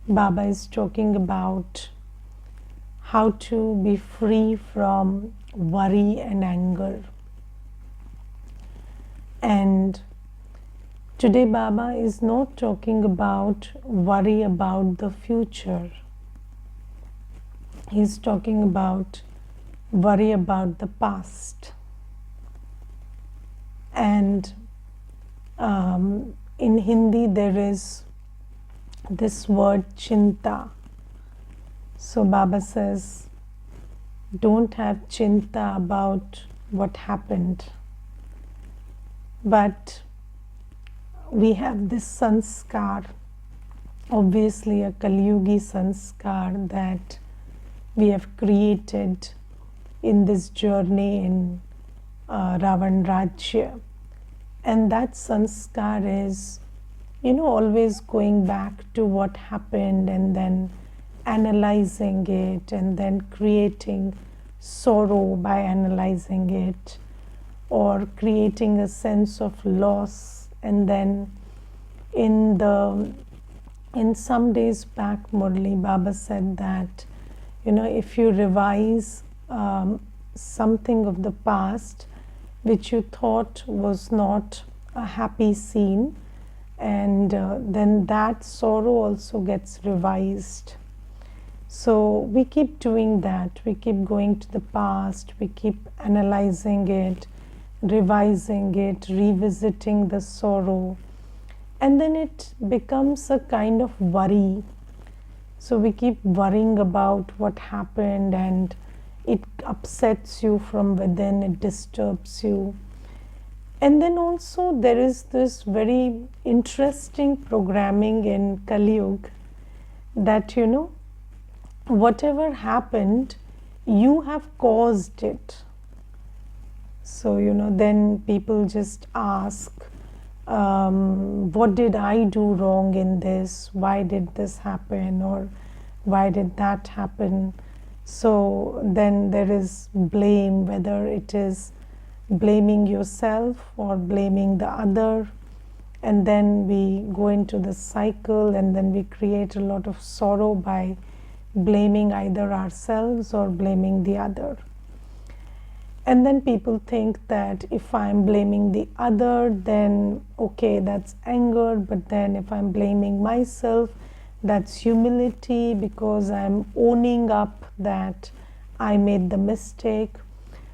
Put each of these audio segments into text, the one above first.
Baba is talking about how to be free from worry and anger. And today Baba is not talking about worry about the future. He's talking about worry about the past. And in Hindi there is this word chinta. So Baba says, don't have chinta about what happened, but we have this sanskar, obviously a Kaliyugi sanskar that we have created in this journey in Ravan Rajya. And that sanskar is, always going back to what happened and then analyzing it and then creating sorrow by analyzing it, or creating a sense of loss. And then in some days back, Murli Baba said that, if you revise something of the past which you thought was not a happy scene, and then that sorrow also gets revised. So we keep doing that. We keep going to the past, we keep analyzing it, revising it, revisiting the sorrow, and then it becomes a kind of worry. So we keep worrying about what happened, and it upsets you from within, it disturbs you. And then also there is this very interesting programming in Kali Yuga that, whatever happened, you have caused it. So, then people just ask, what did I do wrong in this? Why did this happen? Or why did that happen? So then there is blame, whether it is blaming yourself or blaming the other. And then we go into the cycle, and then we create a lot of sorrow by blaming either ourselves or blaming the other. And then people think that if I'm blaming the other, then okay, that's anger. But then if I'm blaming myself, that's humility, because I'm owning up that I made the mistake.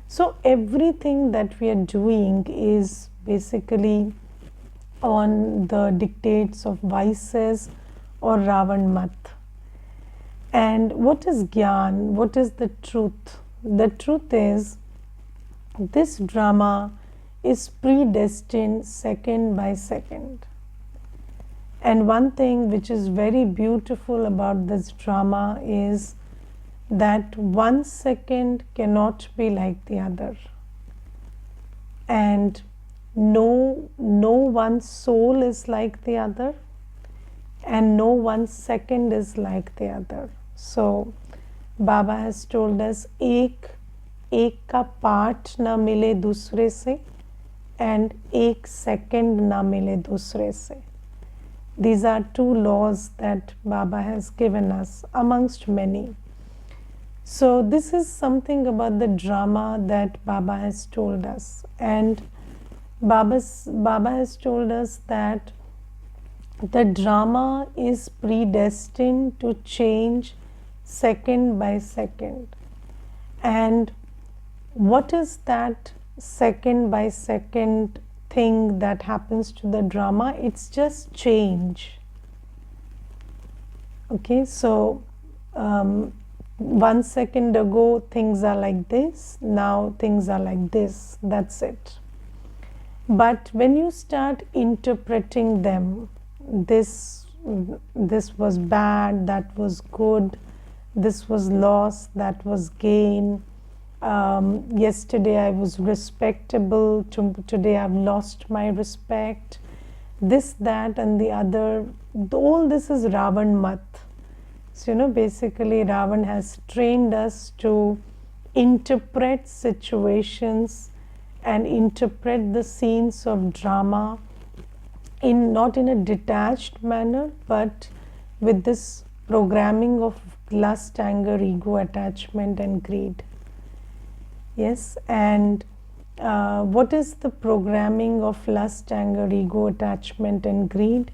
So everything that we are doing is basically on the dictates of vices or Ravan Mat. And what is Gyan? What is the truth? The truth is, this drama is predestined second by second. And one thing which is very beautiful about this drama is that 1 second cannot be like the other. And no one soul is like the other, and no 1 second is like the other. So Baba has told us, एक का part ना मिले दूसरे से, and 1 second ना मिले दूसरे से. These are 2 laws that Baba has given us amongst many. So this is something about the drama that Baba has told us. And Baba has told us that the drama is predestined to change second by second. And what is that second by second thing that happens to the drama? It's just change. Okay, so 1 second ago things are like this, now things are like this, that's it. But when you start interpreting them, this was bad, that was good, this was loss, that was gain, yesterday I was respectable, today I've lost my respect, this, that and the other. All this is Ravan Mat. So basically Ravan has trained us to interpret situations and interpret the scenes of drama not in a detached manner, but with this programming of lust, anger, ego, attachment, and greed. Yes, and what is the programming of lust, anger, ego, attachment, and greed?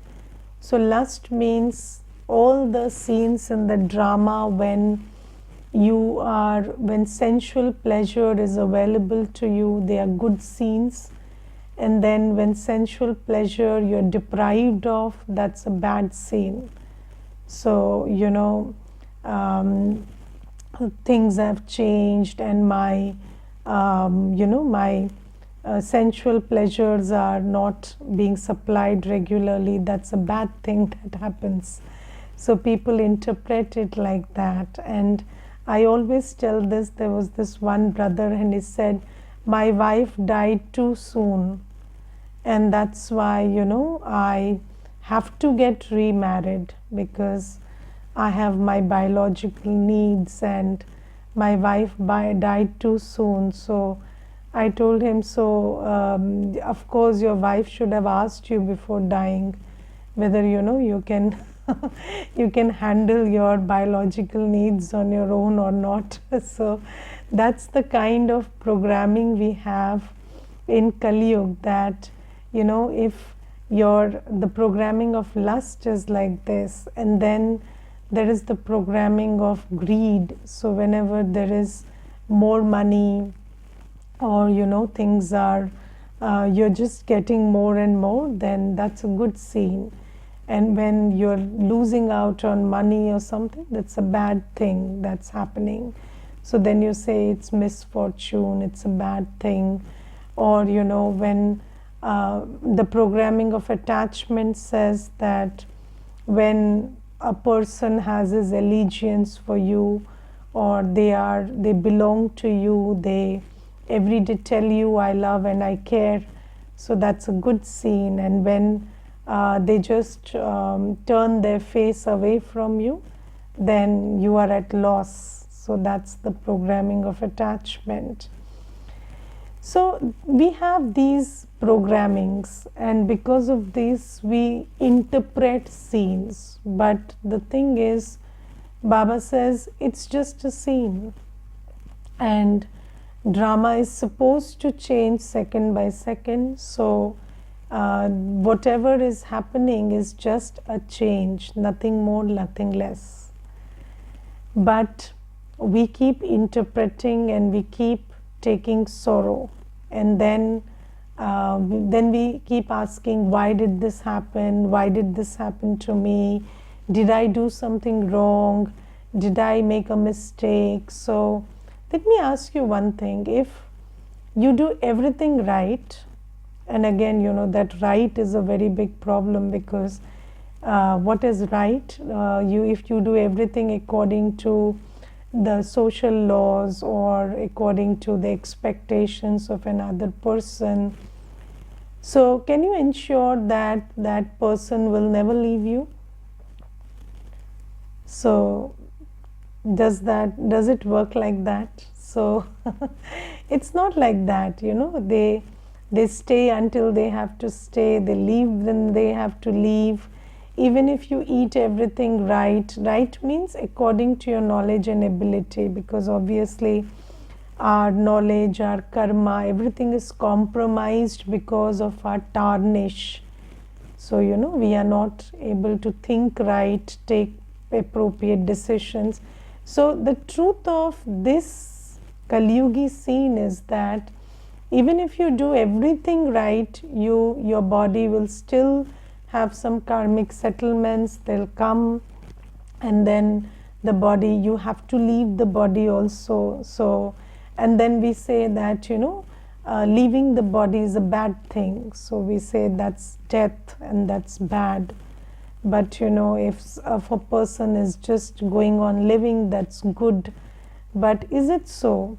So, lust means all the scenes in the drama when sensual pleasure is available to you, they are good scenes. And then when sensual pleasure you're deprived of, that's a bad scene. So, things have changed, and my sensual pleasures are not being supplied regularly. That's a bad thing that happens. So people interpret it like that. And I always tell this, there was this one brother and he said, my wife died too soon, and that's why I have to get remarried, because I have my biological needs and my wife died too soon. So I told him, so of course your wife should have asked you before dying whether you can you can handle your biological needs on your own or not. So that's the kind of programming we have in Kali Yuga, that if the programming of lust is like this, and then there is the programming of greed. So whenever there is more money, or things are you're just getting more and more, then that's a good scene. And when you're losing out on money or something, that's a bad thing that's happening. So then you say it's misfortune, it's a bad thing. Or when the programming of attachment says that when a person has his allegiance for you, or they belong to you, they every day tell you I love and I care, so that's a good scene. And when they just turn their face away from you, then you are at loss. So that's the programming of attachment. So we have these programmings, and because of this we interpret scenes. But the thing is, Baba says it's just a scene, and drama is supposed to change second by second. So whatever is happening is just a change, nothing more, nothing less. But we keep interpreting and we keep taking sorrow, and then we keep asking, why did this happen? Why did this happen to me? Did I do something wrong? Did I make a mistake? So let me ask you one thing. If you do everything right, and again, that right is a very big problem, because what is right? If you do everything according to the social laws or according to the expectations of another person, so can you ensure that that person will never leave you? So does it work like that? So it's not like that. They stay until they have to stay, they leave when they have to leave. Even if you eat everything right means according to your knowledge and ability, because obviously our knowledge, our karma, everything is compromised because of our tarnish. So we are not able to think right, take appropriate decisions. So the truth of this Kali Yugi scene is that even if you do everything right, your body will still have some karmic settlements. They'll come, and then the body, you have to leave the body also. So, and then we say that leaving the body is a bad thing. So we say that's death and that's bad. But if a person is just going on living, that's good. But is it so?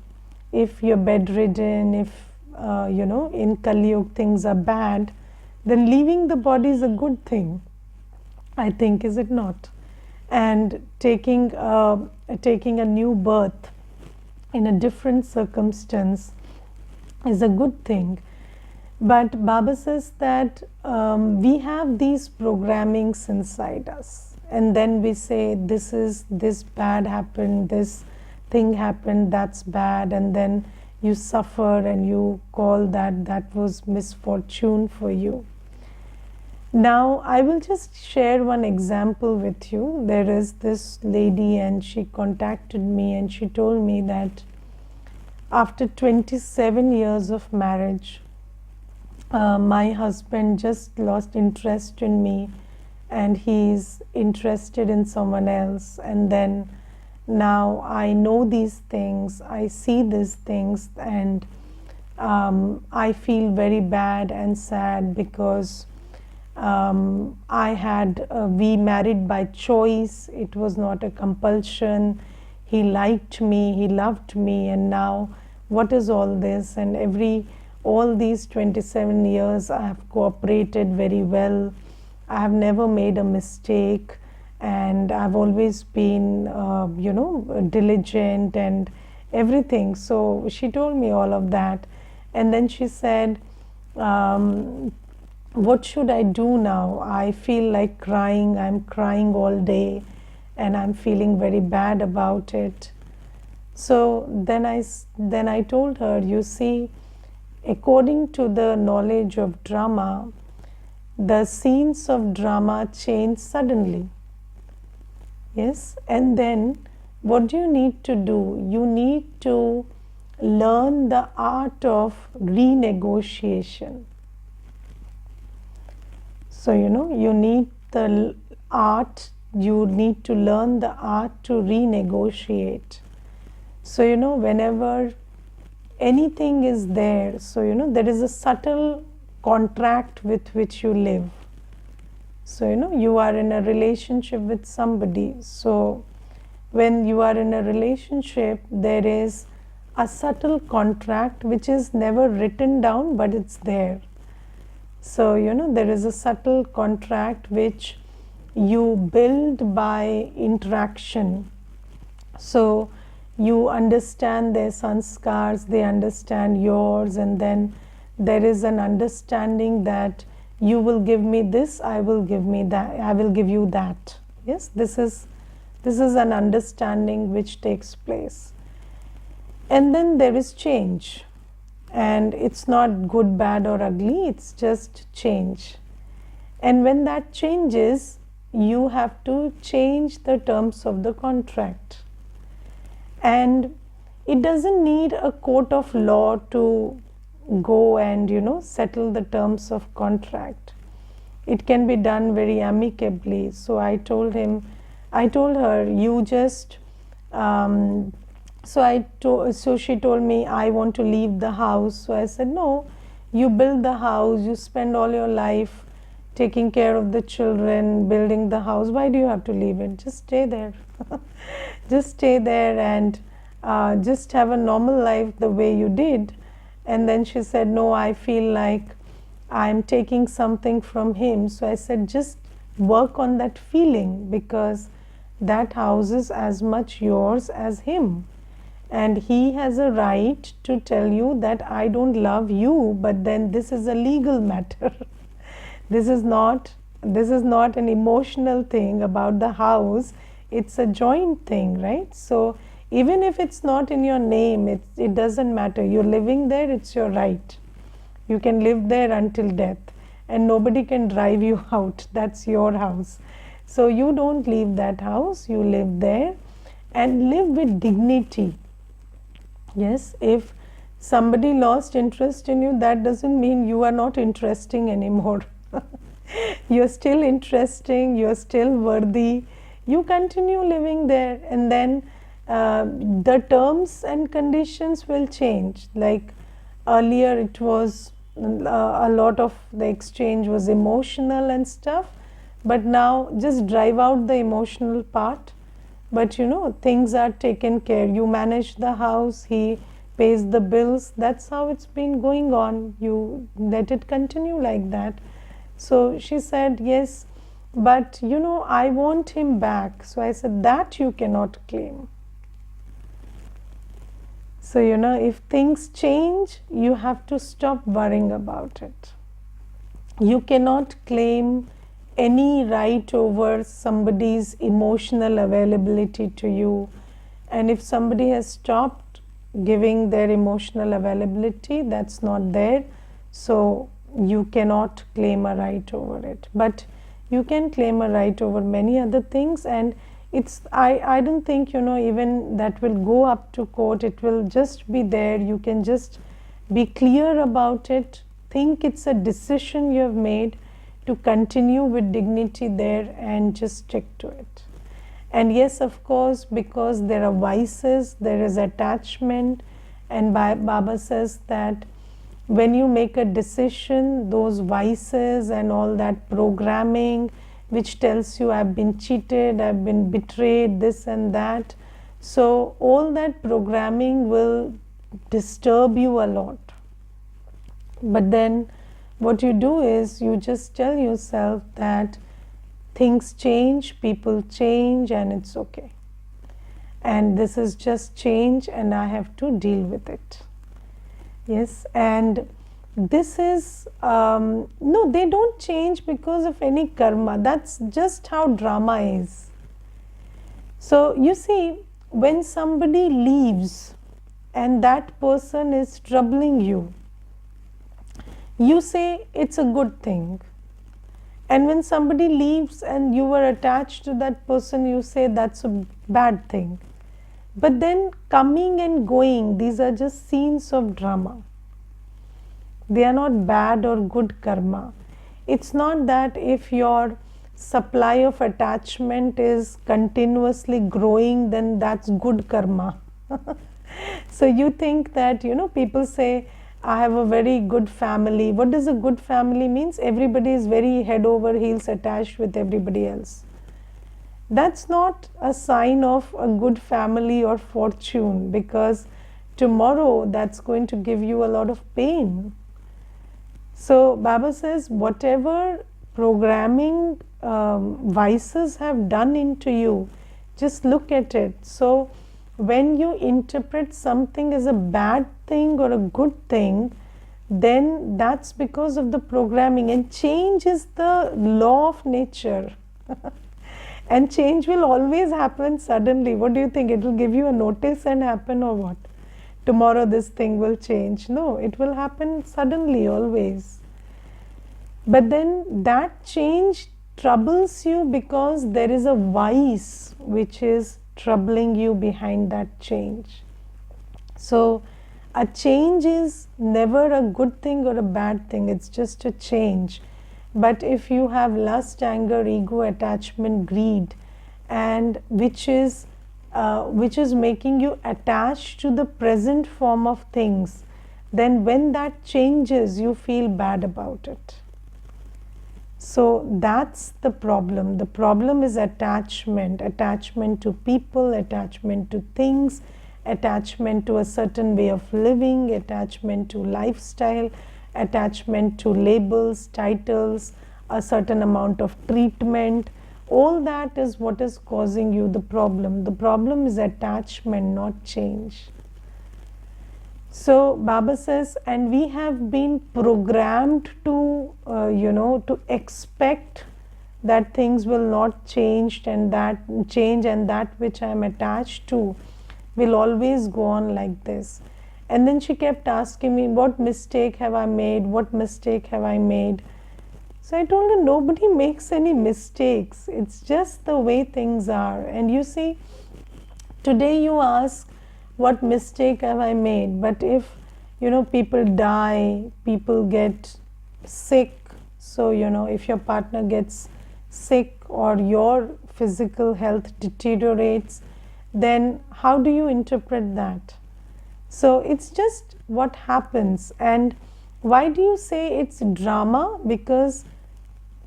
If you're bedridden, if in Kali Yuga things are bad, then leaving the body is a good thing, I think, is it not? And taking a new birth in a different circumstance is a good thing. But Baba says that we have these programmings inside us, and then we say this bad happened, this thing happened, that's bad, and then you suffer and you call that was misfortune for you. Now I will just share one example with you. There is this lady and she contacted me and she told me that after 27 years of marriage, my husband just lost interest in me and he's interested in someone else, and then now I know these things, I see these things, and I feel very bad and sad because we married by choice. It was not a compulsion. He liked me, he loved me, and now what is all this? And all these 27 years I have cooperated very well. I have never made a mistake, and I've always been diligent and everything. So she told me all of that, and then she said, what should I do now? I feel like crying. I'm crying all day and I'm feeling very bad about it. So then I told her, you see, according to the knowledge of drama, the scenes of drama change suddenly. Yes, and then what do you need to do? You need to learn the art of renegotiation. So, you need the art, you need to learn the art to renegotiate. So, whenever anything is there, so, there is a subtle contract with which you live. So, you are in a relationship with somebody. So, when you are in a relationship, there is a subtle contract which is never written down, but it's there. So, there is a subtle contract which you build by interaction. So, you understand their sanskars, they understand yours, and then there is an understanding that you will give me this, I will give you that. Yes, this is an understanding which takes place. And then there is change. And it's not good, bad, or ugly, it's just change. And when that changes, you have to change the terms of the contract. And it doesn't need a court of law to go and, settle the terms of contract. It can be done very amicably. So I told her, you just. So she told me, I want to leave the house. So I said, no, you build the house, you spend all your life taking care of the children, building the house. Why do you have to leave it? Just stay there. Just stay there and just have a normal life the way you did. And then she said, no, I feel like I'm taking something from him. So I said, just work on that feeling, because that house is as much yours as him. And he has a right to tell you that I don't love you, but then this is a legal matter. This is not an emotional thing about the house. It's a joint thing, right? So even if it's not in your name, it doesn't matter. You're living there, it's your right. You can live there until death, and nobody can drive you out. That's your house. So you don't leave that house, you live there and live with dignity. Yes, if somebody lost interest in you, that doesn't mean you are not interesting anymore. You're still interesting, you're still worthy. You continue living there, and then the terms and conditions will change. Like earlier, it was a lot of the exchange was emotional and stuff, but now just drive out the emotional part. But things are taken care. You manage the house, he pays the bills. That's how it's been going on. You let it continue like that. So she said, yes, but I want him back. So I said, that you cannot claim. So if things change, you have to stop worrying about it. You cannot claim any right over somebody's emotional availability to you. And if somebody has stopped giving their emotional availability, that's not there, so you cannot claim a right over it. But you can claim a right over many other things, and I don't think, even that will go up to court. It will just be there. You can just be clear about it, think it's a decision you have made to continue with dignity there, and just stick to it. And yes, of course, because there are vices, there is attachment, and Baba says that when you make a decision, those vices and all that programming which tells you I've been cheated, I've been betrayed, this and that, so all that programming will disturb you a lot. But then what you do is you just tell yourself that things change, people change, and it's okay. And this is just change, and I have to deal with it. Yes, and this is, no, they don't change because of any karma. That's just how drama is. So you see, when somebody leaves and that person is troubling you, you say it's a good thing. And when somebody leaves and you were attached to that person, you say that's a bad thing. But then coming and going, these are just scenes of drama. They are not bad or good karma. It's not that if your supply of attachment is continuously growing, then that's good karma. So you think that, people say, I have a very good family. What does a good family means? Everybody is very head over heels attached with everybody else. That's not a sign of a good family or fortune, because tomorrow that's going to give you a lot of pain. So Baba says, whatever programming vices have done into you, just look at it. So when you interpret something as a bad thing or a good thing, then that's because of the programming. And change is the law of nature. And change will always happen suddenly. What do you think? It will give you a notice and happen, or what? Tomorrow this thing will change. No, it will happen suddenly always. But then that change troubles you because there is a vice which is troubling you behind that change. So a change is never a good thing or a bad thing. It's just a change. But if you have lust, anger, ego, attachment, greed, and which is making you attached to the present form of things, then when that changes, you feel bad about it. So that's the problem. The problem is attachment to people, attachment to things, attachment to a certain way of living, attachment to lifestyle, attachment to labels, titles, a certain amount of treatment. All that is what is causing you the problem. The problem is attachment, not change. So Baba says, and we have been programmed to, to expect that things will not change, and that which I am attached to will always go on like this. And then she kept asking me, what mistake have I made? What mistake have I made? So I told her, nobody makes any mistakes. It's just the way things are. And you see, today you ask, what mistake have I made? But if, people die, people get sick. So, if your partner gets sick or your physical health deteriorates, then how do you interpret that? So it's just what happens. And why do you say it's drama? Because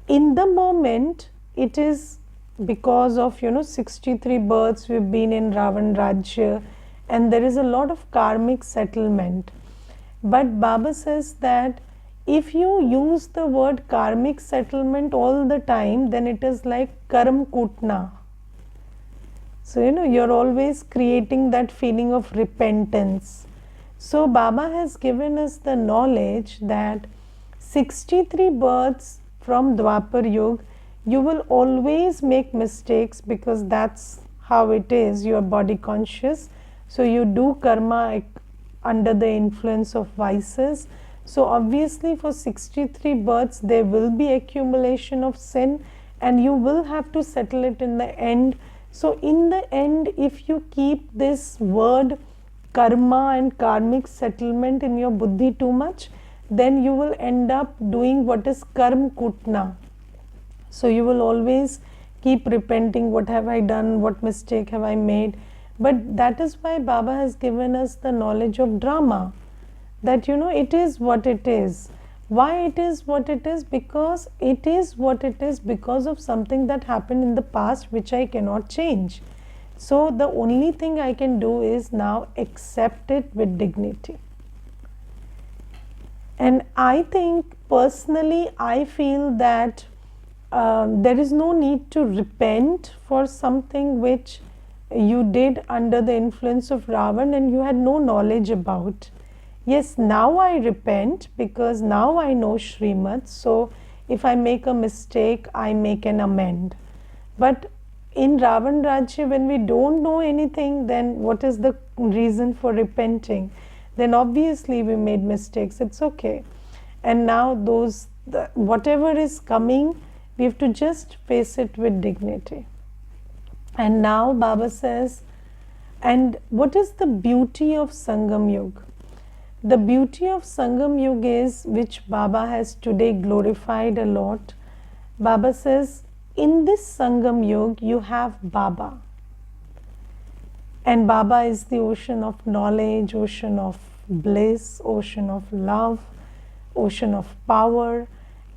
in the moment, it is because of, 63 births we've been in Ravan Rajya, and there is a lot of karmic settlement. But Baba says that if you use the word karmic settlement all the time, then it is like karam kutna. So, you're always creating that feeling of repentance. So, Baba has given us the knowledge that 63 births from Dwapar Yuga You will always make mistakes because that's how it is. You are body conscious, so you do karma under the influence of vices. So obviously for 63 births there will be accumulation of sin, and you will have to settle it in the end. So in the end, if you keep this word karma and karmic settlement in your buddhi too much, then you will end up doing what is karm kutna. So you will always keep repenting, what have I done, what mistake have I made. But that is why Baba has given us the knowledge of drama, that it is what it is. Why it is what it is? Because it is what it is because of something that happened in the past which I cannot change. So the only thing I can do is now accept it with dignity. And I think personally, I feel that there is no need to repent for something which you did under the influence of Ravan and you had no knowledge about. Yes, now I repent because now I know Srimad. So if I make a mistake, I make an amend. But in Ravan Rajya, when we don't know anything, then what is the reason for repenting? Then obviously we made mistakes. It's okay. And now whatever is coming, we have to just face it with dignity. And now Baba says, and what is the beauty of Sangam Yuga? The beauty of Sangam Yuga is, which Baba has today glorified a lot. Baba says, in this Sangam Yuga, you have Baba. And Baba is the ocean of knowledge, ocean of bliss, ocean of love, ocean of power.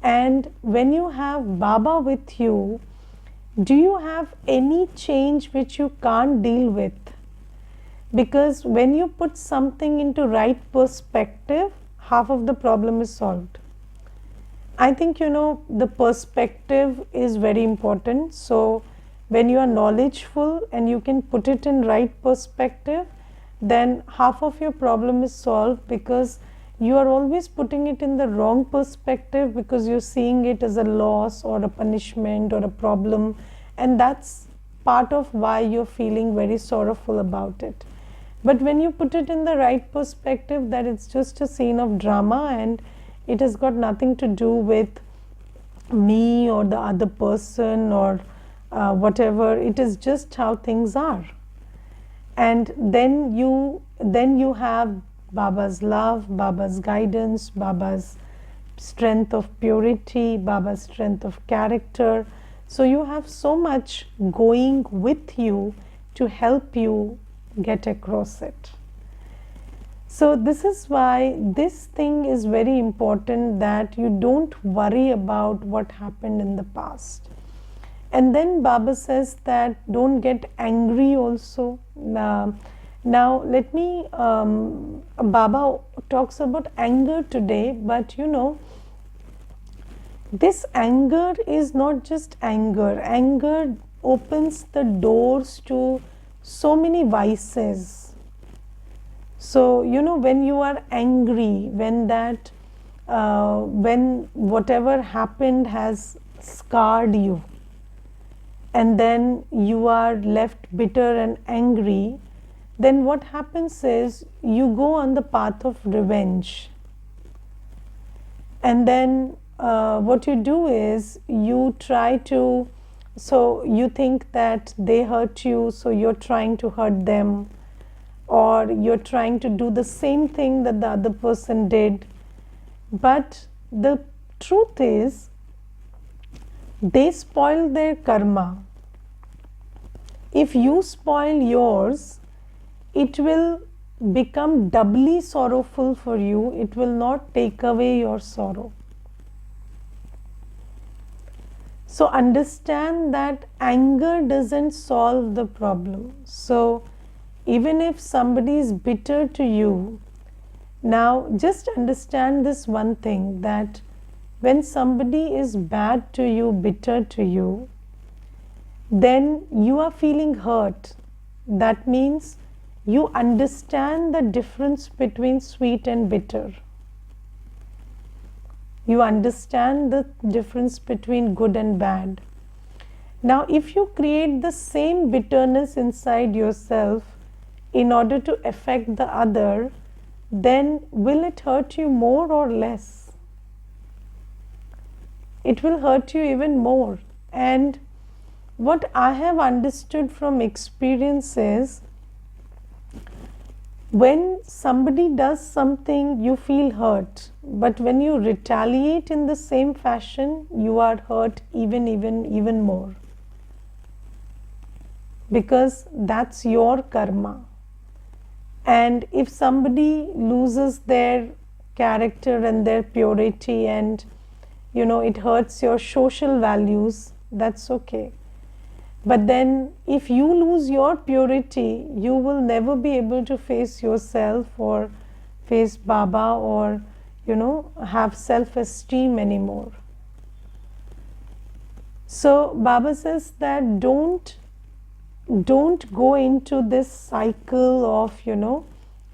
And when you have Baba with you, do you have any change which you can't deal with? Because when you put something into right perspective, half of the problem is solved. I think the perspective is very important. So when you are knowledgeful and you can put it in right perspective, then half of your problem is solved, because you are always putting it in the wrong perspective because you're seeing it as a loss or a punishment or a problem, and that's part of why you're feeling very sorrowful about it. But when you put it in the right perspective, that it's just a scene of drama and it has got nothing to do with me or the other person or whatever, it is just how things are. And then you have Baba's love, Baba's guidance, Baba's strength of purity, Baba's strength of character. So you have so much going with you to help you get across it. So this is why this thing is very important, that you don't worry about what happened in the past. And then Baba says that don't get angry also. Now let me, Baba talks about anger today, but this anger is not just anger. Anger opens the doors to so many vices. So when you are angry, when whatever happened has scarred you, and then you are left bitter and angry, then what happens is you go on the path of revenge. And then what you do is you try to, so you think that they hurt you, so you're trying to hurt them, or you're trying to do the same thing that the other person did. But the truth is, they spoil their karma. If you spoil yours, it will become doubly sorrowful for you. It will not take away your sorrow. So understand that anger doesn't solve the problem. So even if somebody is bitter to you, now just understand this one thing, that when somebody is bad to you, bitter to you, then you are feeling hurt. That means you understand the difference between sweet and bitter. You understand the difference between good and bad. Now if you create the same bitterness inside yourself in order to affect the other, then will it hurt you more or less? It will hurt you even more. And what I have understood from experience is, when somebody does something, you feel hurt, but when you retaliate in the same fashion, you are hurt even more, because that's your karma. And if somebody loses their character and their purity, and it hurts your social values, that's okay. But then if you lose your purity, you will never be able to face yourself or face Baba, or have self-esteem anymore. So Baba says that don't go into this cycle of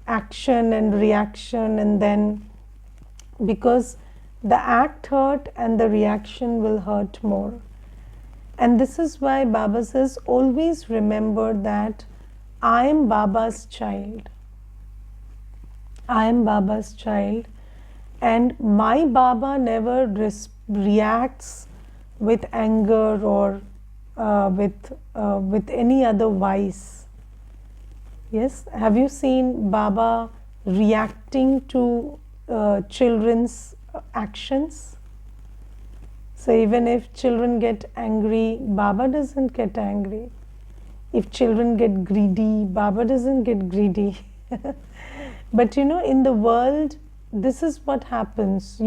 action and reaction, and then, because the act hurt and the reaction will hurt more. And this is why Baba says, always remember that I am Baba's child. I am Baba's child, and my Baba never reacts with anger or with any other vice. Yes, have you seen Baba reacting to children's actions? So even if children get angry, Baba doesn't get angry. If children get greedy, Baba doesn't get greedy. But in the world, this is what happens.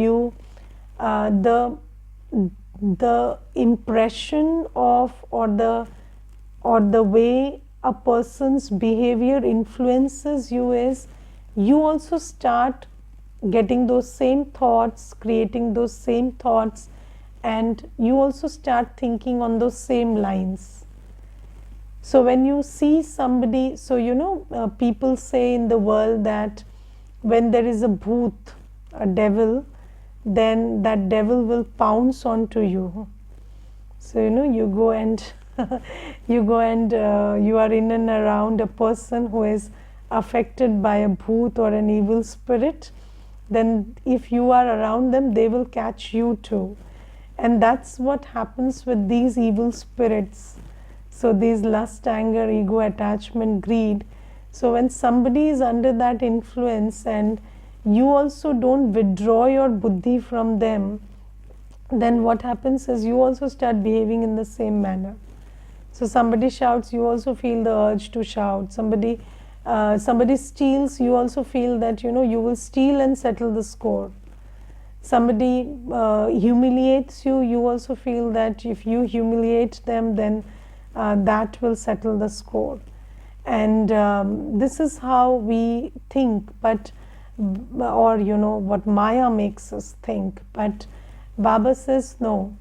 The impression of, or the way a person's behavior influences you is, you also start getting those same thoughts, creating those same thoughts, and you also start thinking on those same lines. So when you see somebody, so people say in the world that when there is a bhoot, a devil, then that devil will pounce onto you. So you go and you are in and around a person who is affected by a bhoot or an evil spirit, then if you are around them, they will catch you too. And that's what happens with these evil spirits. So these lust, anger, ego, attachment, greed. So when somebody is under that influence and you also don't withdraw your buddhi from them, then what happens is you also start behaving in the same manner. So somebody shouts, you also feel the urge to shout. Somebody steals, you also feel that you will steal and settle the score. Somebody humiliates you, you also feel that if you humiliate them, then that will settle the score. And this is how we think, but or what Maya makes us think. But Baba says no.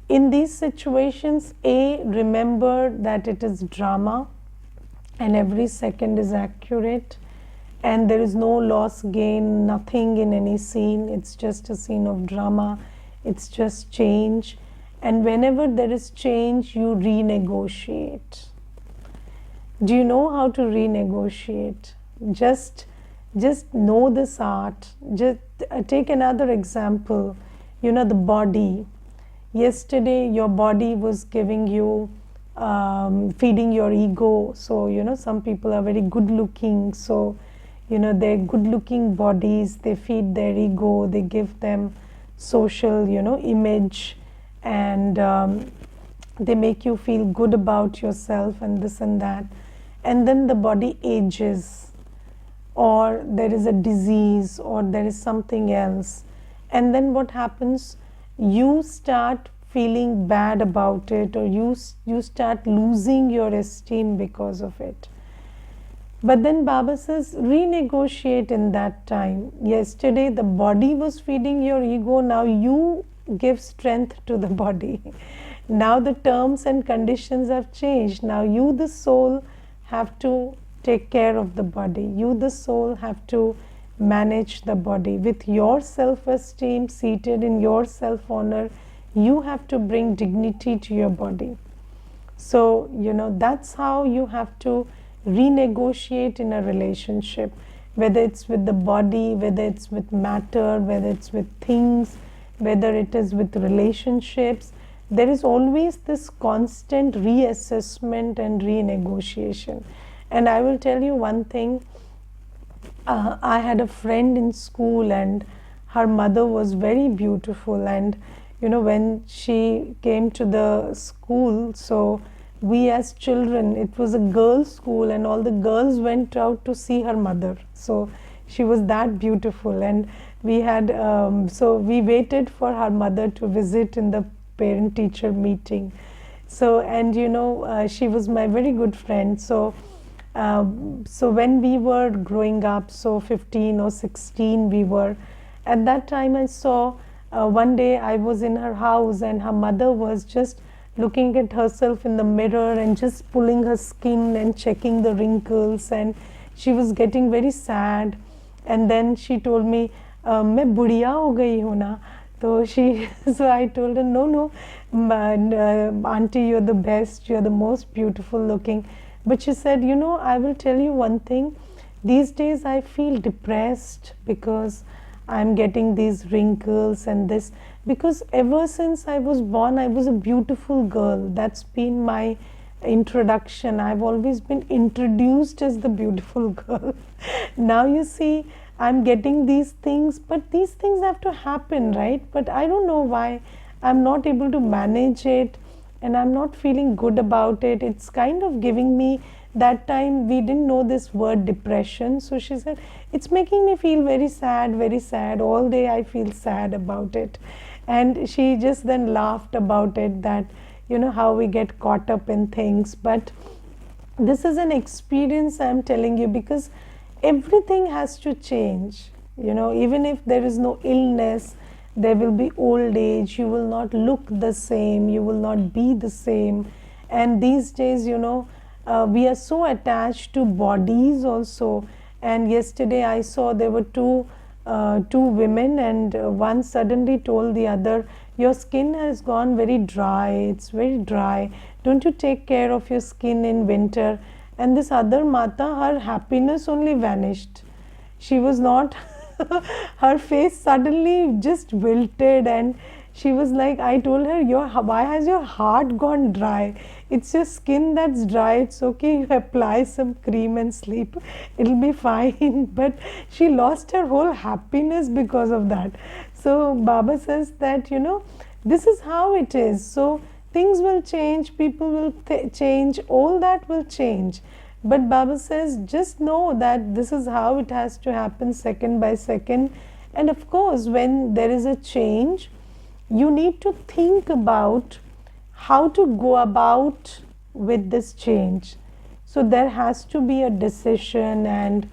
In these situations, remember that it is drama and every second is accurate, and there is no loss, gain, nothing in any scene. It's just a scene of drama. It's just change. And whenever there is change, you renegotiate. Do you know how to renegotiate? Just know this art. Just take another example. The body. Yesterday, your body was giving you, feeding your ego. So, some people are very good looking. So, their good looking bodies, they feed their ego, they give them social, image, and they make you feel good about yourself and this and that. And then the body ages, or there is a disease, or there is something else. And then what happens? You start feeling bad about it, or you start losing your esteem because of it. But then Baba says, renegotiate in that time. Yesterday the body was feeding your ego, now you give strength to the body. Now the terms and conditions have changed. Now you, the soul, have to take care of the body. You, the soul, have to manage the body. With your self-esteem seated in your self-honor, you have to bring dignity to your body. So, that's how you have to renegotiate in a relationship, whether it's with the body, whether it's with matter, whether it's with things, whether it is with relationships. There is always this constant reassessment and renegotiation. And I will tell you one thing. I had a friend in school, and her mother was very beautiful. And when she came to the school, so we as children, it was a girls' school, and all the girls went out to see her mother. So she was that beautiful, and we had so we waited for her mother to visit in the parent-teacher meeting. So, and she was my very good friend. So when we were growing up, so 15 or 16 we were, at that time I saw, one day I was in her house, and her mother was just looking at herself in the mirror and just pulling her skin and checking the wrinkles, and she was getting very sad. And then she told me, मैं बुढ़िया हो गई हूँ ना. So I told her, no, auntie, you're the best, you're the most beautiful looking. But she said, I will tell you one thing. These days I feel depressed because I'm getting these wrinkles and this. Because ever since I was born, I was a beautiful girl. That's been my introduction. I've always been introduced as the beautiful girl. Now you see, I'm getting these things, but these things have to happen, right? But I don't know why I'm not able to manage it, and I'm not feeling good about it. It's kind of giving me, that time we didn't know this word depression. So she said, it's making me feel very sad, very sad. All day I feel sad about it. And she just then laughed about it, that, how we get caught up in things. But this is an experience I'm telling you, because everything has to change. Even if there is no illness, there will be old age. You will not look the same, you will not be the same. And these days, we are so attached to bodies also. And yesterday I saw there were two women, and one suddenly told the other, your skin has gone very dry, it's very dry, don't you take care of your skin in winter? And this other mata, her happiness only vanished. She was not her face suddenly just wilted, and she was like, I told her, why has your heart gone dry? It's your skin that's dry. It's okay, you apply some cream and sleep, it'll be fine. But she lost her whole happiness because of that. So Baba says that, this is how it is. So things will change, people will change, all that will change. But Baba says, just know that this is how it has to happen, second by second. And of course, when there is a change, you need to think about how to go about with this change. So there has to be a decision, and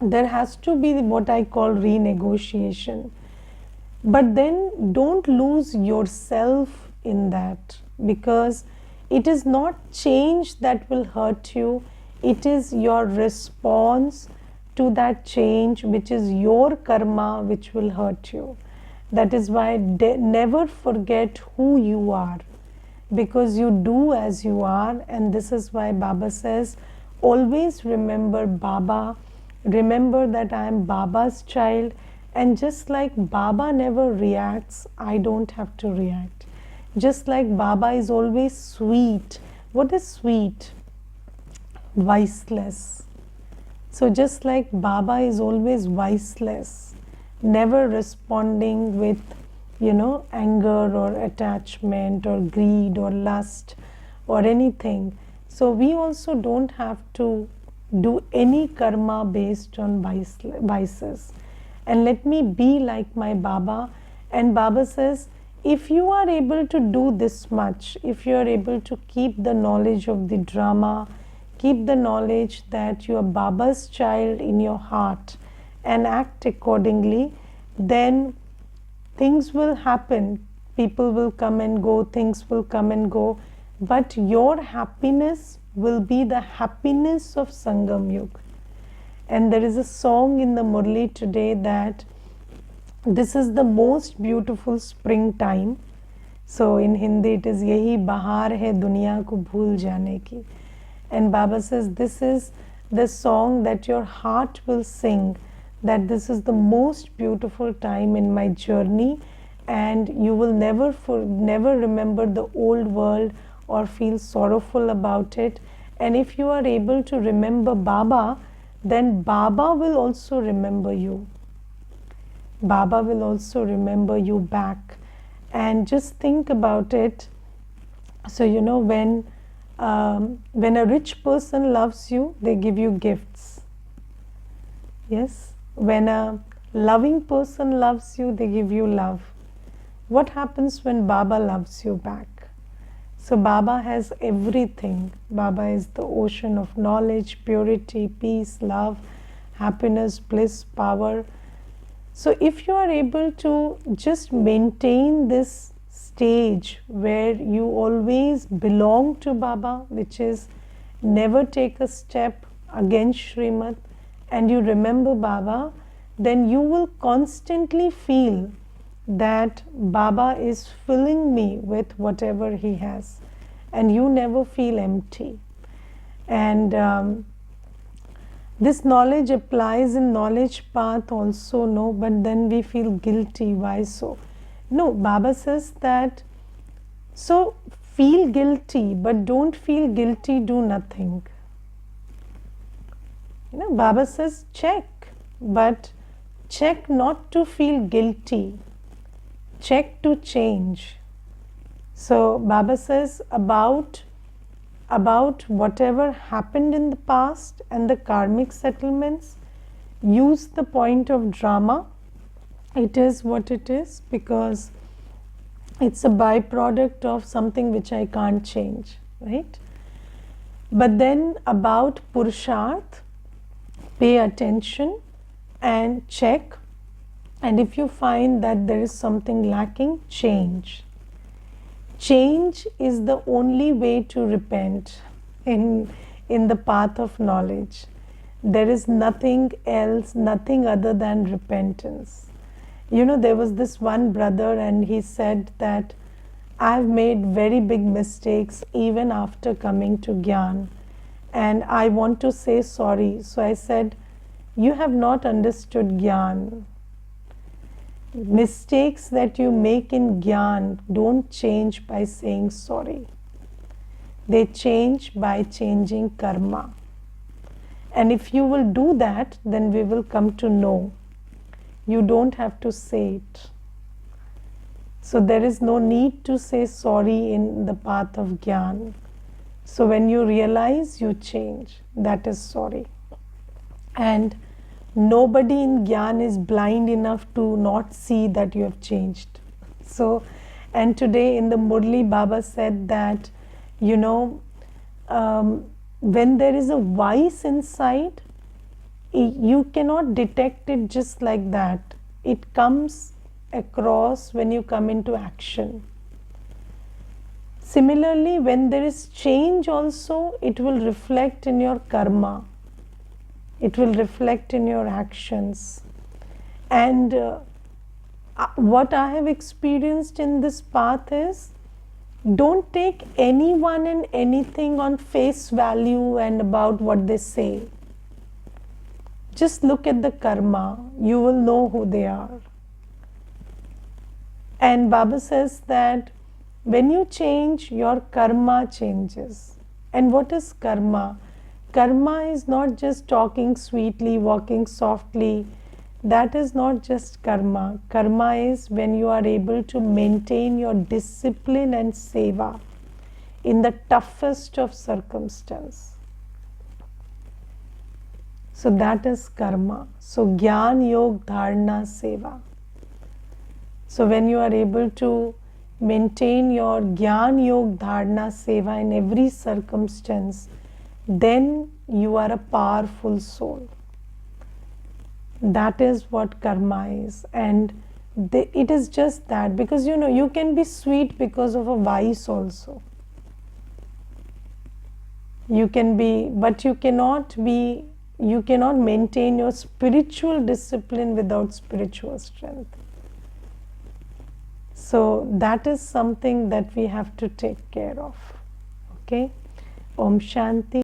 there has to be what I call renegotiation. But then don't lose yourself in that, because it is not change that will hurt you. It is your response to that change, which is your karma, which will hurt you. That is why never forget who you are, because you do as you are. And this is why Baba says, always remember Baba, remember that I am Baba's child. And just like Baba never reacts, I don't have to react. Just like Baba is always sweet. What is sweet? Viceless. So just like Baba is always viceless, never responding with, anger or attachment or greed or lust or anything. So we also don't have to do any karma based on vices. And let me be like my Baba. And Baba says, if you are able to do this much, if you are able to keep the knowledge of the drama, keep the knowledge that you are Baba's child in your heart, and act accordingly, then things will happen. People will come and go, things will come and go, but your happiness will be the happiness of Sangam Yuga. And there is a song in the Murli today that this is the most beautiful springtime, So in Hindi it is yahi bahar hai duniya ko bhool jane ki. And Baba says this is the song that your heart will sing, that this is the most beautiful time in my journey, and you will never remember the old world or feel sorrowful about it. And if you are able to remember Baba, then Baba will also remember you. Baba will also remember you back. And just think about it. So when a rich person loves you, they give you gifts. Yes, when a loving person loves you, they give you love. What happens when Baba loves you back? So Baba has everything. Baba is the ocean of knowledge, purity, peace, love, happiness, bliss, power. So if you are able to just maintain this stage where you always belong to Baba, which is never take a step against Srimad, and you remember Baba, then you will constantly feel that Baba is filling me with whatever he has, and you never feel empty. And this knowledge applies in knowledge path also, no, but then we feel guilty. Why so? No, Baba says that, so feel guilty, but don't feel guilty, do nothing. Baba says check, but check not to feel guilty, check to change. So Baba says about whatever happened in the past and the karmic settlements, use the point of drama. It is what it is, because it's a byproduct of something which I can't change, right? But then about Purusharth, pay attention and check, and if you find that there is something lacking, change. Change is the only way to repent in the path of knowledge. There is nothing else, nothing other than repentance. There was this one brother, and he said that I've made very big mistakes even after coming to Gyan, and I want to say sorry. So I said, you have not understood Gyan. Mistakes that you make in Gyan don't change by saying sorry. They change by changing karma. And if you will do that, then we will come to know. You don't have to say it. So there is no need to say sorry in the path of Gyan. So when you realize, you change. That is sorry. And nobody in Gyan is blind enough to not see that you have changed. So, and today in the Murli, Baba said that, when there is a vice inside, you cannot detect it just like that. It comes across when you come into action. Similarly, when there is change also, it will reflect in your karma. It will reflect in your actions. And what I have experienced in this path is, don't take anyone and anything on face value and about what they say. Just look at the karma. You will know who they are. And Baba says that when you change, your karma changes. And what is karma? Karma is not just talking sweetly, walking softly. That is not just karma. Karma is when you are able to maintain your discipline and seva in the toughest of circumstances. So that is karma. So Gyan Yog Dharana Seva. So when you are able to maintain your Gyan Yog Dharana Seva in every circumstance, then you are a powerful soul. That is what karma is. And it is just that, because you can be sweet because of a vice also. You can be, but you cannot maintain your spiritual discipline without spiritual strength. So that is something that we have to take care of. Okay. Om Shanti.